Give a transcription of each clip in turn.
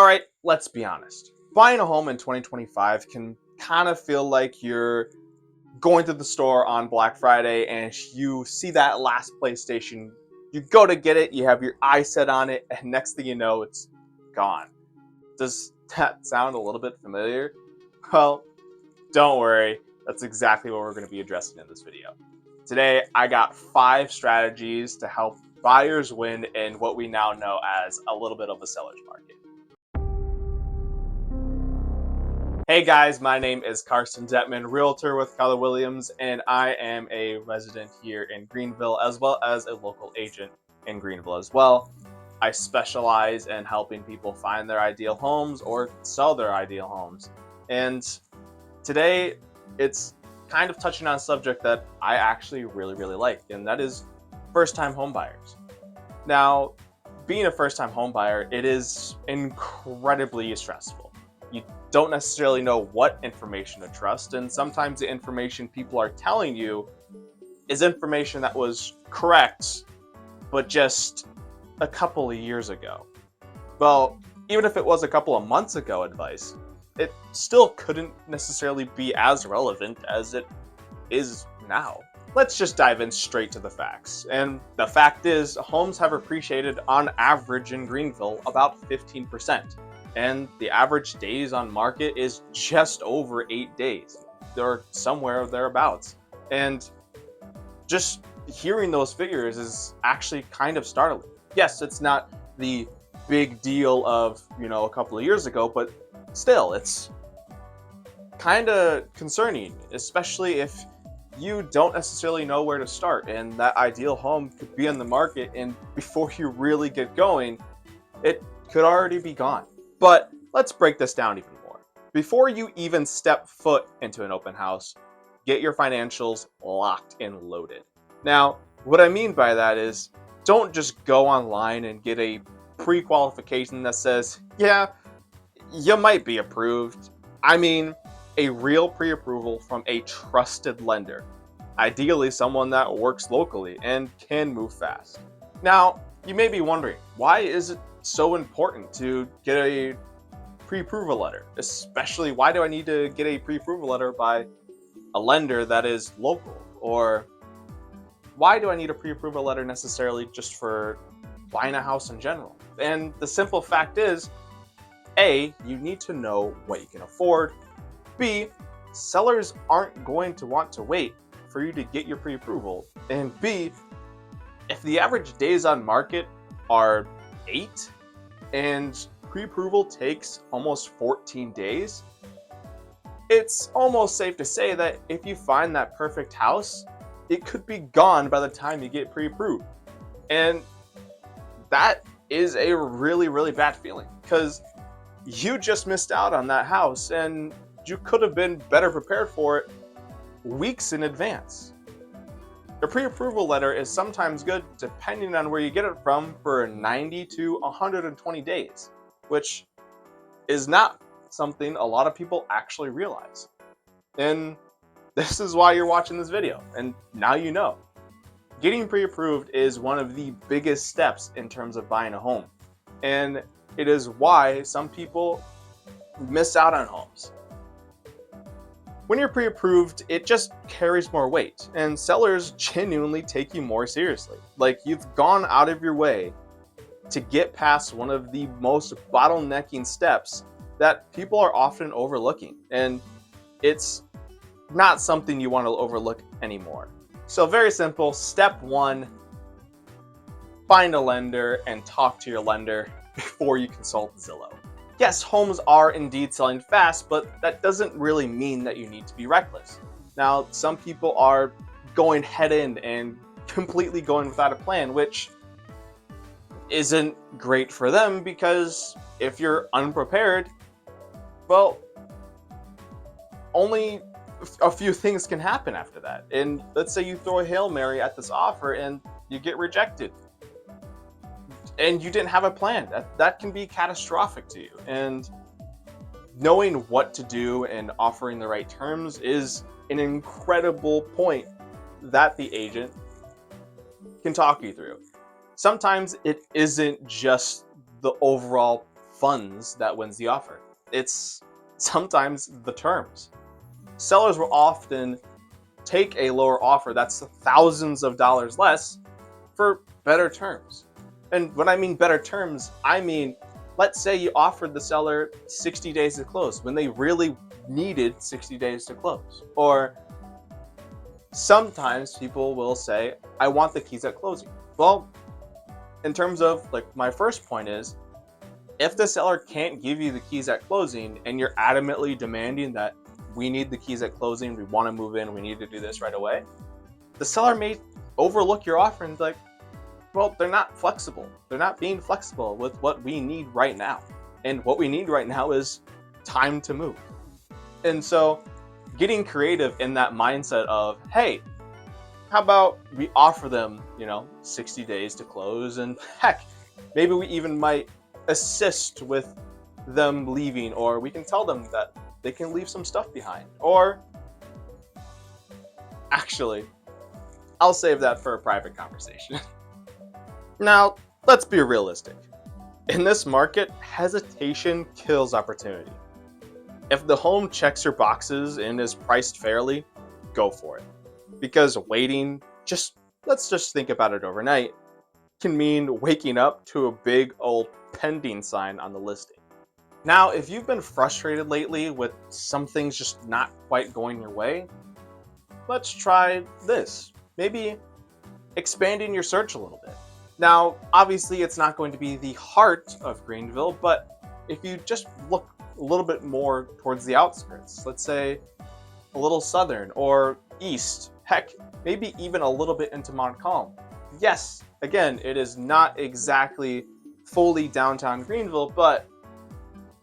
Alright, let's be honest. Buying a home in 2025 can kind of feel like you're going to the store on Black Friday and you see that last PlayStation. You go to get it, you have your eye set on it, and next thing you know, it's gone. Does that sound a little bit familiar? Well, don't worry. That's exactly what we're going to be addressing in this video. Today, I got 5 strategies to help buyers win in what we now know as a little bit of a seller's market. Hey guys, my name is Carson Detman, realtor with Keller Williams, and I am a resident here in Greenville as well as a local agent in Greenville as well. I specialize in helping people find their ideal homes or sell their ideal homes. And today, it's kind of touching on a subject that I actually really like, and that is first-time home buyers. Now, being a first-time home buyer, it is incredibly stressful. You don't necessarily know what information to trust, and sometimes the information people are telling you is information that was correct, but just a couple of years ago. Well, even if it was a couple of months ago advice, it still couldn't necessarily be as relevant as it is now. Let's just dive in straight to the facts. And the fact is, homes have appreciated on average in Greenville about 15%. And the average days on market is just over 8 days. They're somewhere thereabouts. And just hearing those figures is actually kind of startling. Yes, it's not the big deal of, a couple of years ago, but still, it's kind of concerning, especially if you don't necessarily know where to start and that ideal home could be on the market, and before you really get going, it could already be gone. But let's break this down even more. Before you even step foot into an open house, get your financials locked and loaded. Now, what I mean by that is, don't just go online and get a pre-qualification that says, yeah, you might be approved. I mean, a real pre-approval from a trusted lender. Ideally, someone that works locally and can move fast. Now, you may be wondering, why is it so important to get a pre-approval letter? Especially, why do I need to get a pre-approval letter by a lender that is local? Or why do I need a pre-approval letter necessarily just for buying a house in general? And the simple fact is, A, you need to know what you can afford. B, sellers aren't going to want to wait for you to get your pre-approval. And B, if the average days on market are 8 and pre-approval takes almost 14 days, it's almost safe to say that if you find that perfect house, it could be gone by the time you get pre-approved. And that is a really bad feeling, because you just missed out on that house and you could have been better prepared for it weeks in advance. A pre-approval letter is sometimes good depending on where you get it from for 90 to 120 days, which is not something a lot of people actually realize. And this is why you're watching this video, and now you know. Getting pre-approved is one of the biggest steps in terms of buying a home, and it is why some people miss out on homes. When you're pre-approved, it just carries more weight, and sellers genuinely take you more seriously. Like, you've gone out of your way to get past one of the most bottlenecking steps that people are often overlooking, and it's not something you want to overlook anymore. So very simple. Step 1, find a lender and talk to your lender before you consult Zillow. Yes, homes are indeed selling fast, but that doesn't really mean that you need to be reckless. Now, some people are going head in and completely going without a plan, which isn't great for them, because if you're unprepared, well, only a few things can happen after that. And let's say you throw a Hail Mary at this offer and you get rejected, and you didn't have a plan. That can be catastrophic to you. And knowing what to do and offering the right terms is an incredible point that the agent can talk you through. Sometimes it isn't just the overall funds that wins the offer. It's sometimes the terms. Sellers will often take a lower offer that's thousands of dollars less for better terms. And when I mean better terms, I mean, let's say you offered the seller 60 days to close when they really needed 60 days to close. Or sometimes people will say, I want the keys at closing. Well, in terms of like my first point is, if the seller can't give you the keys at closing and you're adamantly demanding that we need the keys at closing, we want to move in, we need to do this right away, the seller may overlook your offer and be like, well, they're not flexible. They're not being flexible with what we need right now. And what we need right now is time to move. And so getting creative in that mindset of, hey, how about we offer them, 60 days to close, and heck, maybe we even might assist with them leaving, or we can tell them that they can leave some stuff behind. Or actually, I'll save that for a private conversation. Now, let's be realistic. In this market, hesitation kills opportunity. If the home checks your boxes and is priced fairly, go for it. Because waiting, let's just think about it overnight, can mean waking up to a big old pending sign on the listing. Now, if you've been frustrated lately with some things just not quite going your way, let's try this. Maybe expanding your search a little bit. Now, obviously, it's not going to be the heart of Greenville, but if you just look a little bit more towards the outskirts, let's say a little southern or east, heck, maybe even a little bit into Montcalm. Yes, again, it is not exactly fully downtown Greenville, but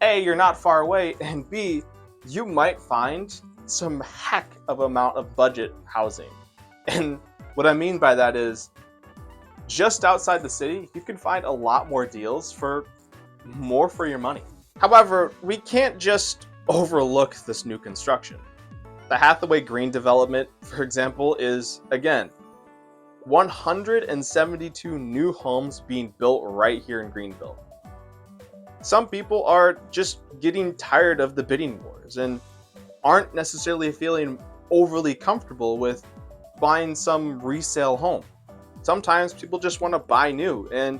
A, you're not far away, and B, you might find some heck of amount of budget housing. And what I mean by that is, just outside the city, you can find a lot more deals for more for your money. However, we can't just overlook this new construction. The Hathaway Green development, for example, is, again, 172 new homes being built right here in Greenville. Some people are just getting tired of the bidding wars and aren't necessarily feeling overly comfortable with buying some resale home. Sometimes people just want to buy new, and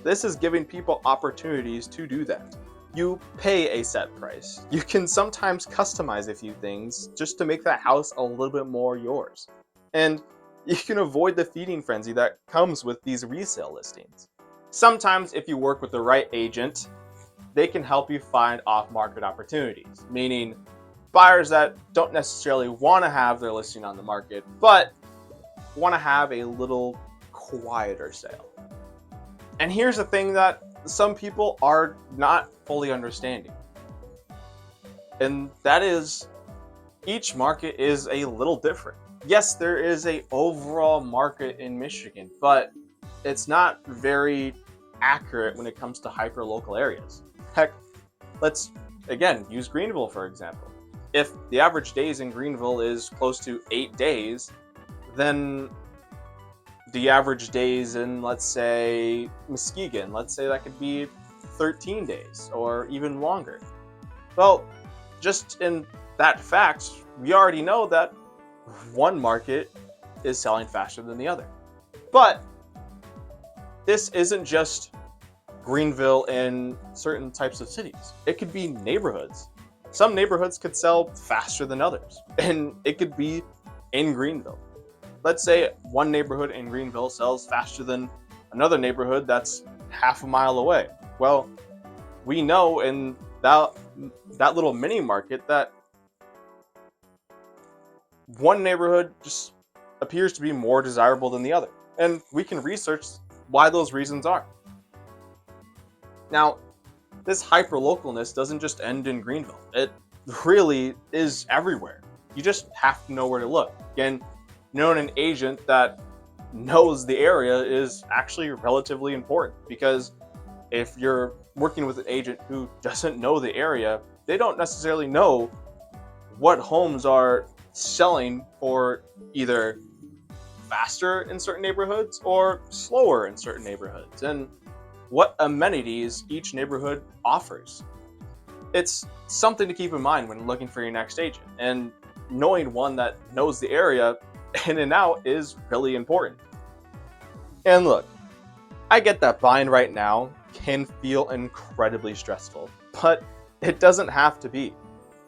this is giving people opportunities to do that. You pay a set price. You can sometimes customize a few things just to make that house a little bit more yours. And you can avoid the feeding frenzy that comes with these resale listings. Sometimes if you work with the right agent, they can help you find off-market opportunities, meaning buyers that don't necessarily want to have their listing on the market, but want to have a little quieter sale. And here's the thing that some people are not fully understanding. And that is, each market is a little different. Yes, there is an overall market in Michigan, but it's not very accurate when it comes to hyper-local areas. Heck, let's, again, use Greenville, for example. If the average days in Greenville is close to 8 days, then the average days in, let's say, Muskegon, let's say that could be 13 days or even longer. Well, just in that fact, we already know that one market is selling faster than the other. But this isn't just Greenville and certain types of cities. It could be neighborhoods. Some neighborhoods could sell faster than others, and it could be in Greenville. Let's say one neighborhood in Greenville sells faster than another neighborhood that's half a mile away. Well, we know in that little mini market that one neighborhood just appears to be more desirable than the other. And we can research why those reasons are. Now, this hyper-localness doesn't just end in Greenville. It really is everywhere. You just have to know where to look. Again, knowing an agent that knows the area is actually relatively important, because if you're working with an agent who doesn't know the area, they don't necessarily know what homes are selling for either faster in certain neighborhoods or slower in certain neighborhoods. And what amenities each neighborhood offers. It's something to keep in mind when looking for your next agent, and knowing one that knows the area in and out is really important. And look, I get that buying right now can feel incredibly stressful, but it doesn't have to be.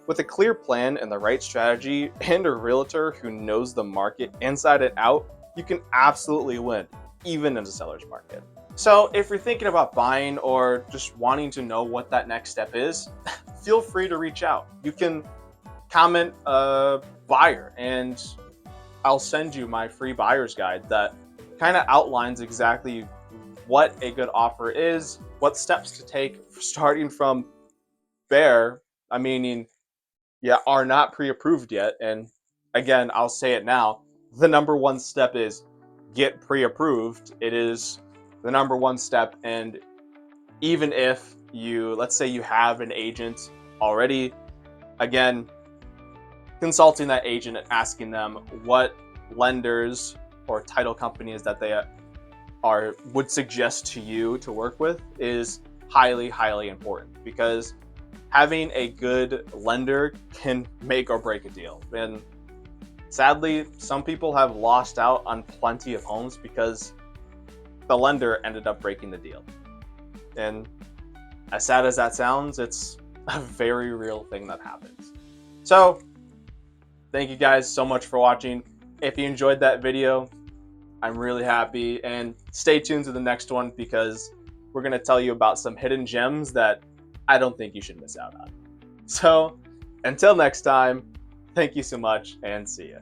With a clear plan and the right strategy and a realtor who knows the market inside and out, you can absolutely win, even in a seller's market. So if you're thinking about buying or just wanting to know what that next step is, feel free to reach out. You can comment buyer, and I'll send you my free buyer's guide that kind of outlines exactly what a good offer is, what steps to take starting from there. I mean, yeah, are not pre-approved yet. And again, I'll say it now. The number one step is get pre-approved. It is the number one step. And even if you, let's say you have an agent already, again, consulting that agent and asking them what lenders or title companies that they would suggest to you to work with is highly important, because having a good lender can make or break a deal. And sadly, some people have lost out on plenty of homes because the lender ended up breaking the deal. And as sad as that sounds, it's a very real thing that happens. So thank you guys so much for watching. If you enjoyed that video, I'm really happy, and stay tuned to the next one, because we're going to tell you about some hidden gems that I don't think you should miss out on. So until next time, thank you so much, and see ya.